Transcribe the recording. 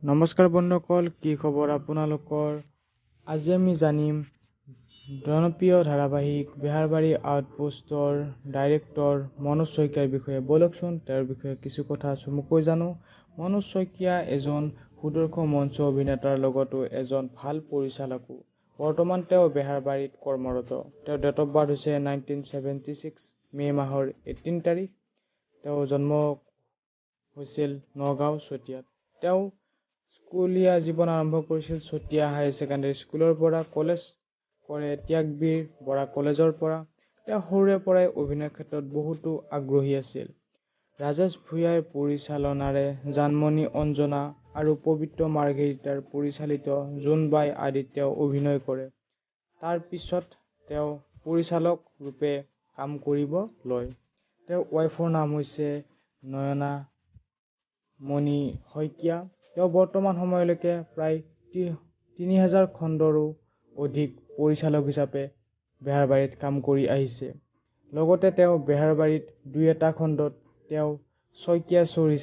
নমস্কাৰ বন্ধুসকল, কি খবৰ আপোনালোকৰ? আজি আমি জানিম জনপ্ৰিয় ধাৰাবাহিক বেহাৰবাৰী আউটপোষ্টৰ ডাইৰেক্টৰ মনোজ শইকীয়াৰ বিষয়ে। বলকচোন তেওঁৰ বিষয়ে কিছু কথা চমুকৈ জানো। মনোজ শইকীয়া এজন সুদক্ষ মঞ্চ অভিনেতাৰ লগতো এজন ভাল পৰিচালকো। বৰ্তমান তেওঁ বেহাৰবাৰীত কৰ্মৰত। তেওঁৰ ডেট অফ বাৰ্থ হৈছে 1976 মে' মাহৰ 18 তাৰিখ। তেওঁৰ জন্ম হৈছিল নগাঁও চতিয়াত। তেওঁ স্কুলীয়া জীৱন আৰম্ভ কৰিছিল চতিয়া হাই ছেকেণ্ডাৰী স্কুলৰ পৰা। কলেজ কৰে ত্যাগবীৰ বৰা কলেজৰ পৰা। তেওঁ সৰুৰে পৰাই অভিনয়ৰ ক্ষেত্ৰত বহুতো আগ্ৰহী আছিল। ৰাজেশ ভূঞাৰ পৰিচালনাৰে জানমণি অঞ্জনা আৰু পবিত্ৰ মাৰ্ঘেৰিটাৰ পৰিচালিত জোনবাই আদিত তেওঁ অভিনয় কৰে। তাৰ পিছত তেওঁ পৰিচালক ৰূপে কাম কৰিব লয়। তেওঁৰ ৱাইফৰ নাম হৈছে নয়না মণি শইকীয়া। তেওঁ বৰ্তমান সময়লৈকে প্ৰায় 3000 খণ্ডৰো অধিক পৰিচালক হিচাপে বেহাৰবাৰীত কাম কৰি আহিছে। লগতে তেওঁ বেহাৰবাৰীত 2-এটা খণ্ডত তেওঁ শইকীয়া চোৰ হিচাপে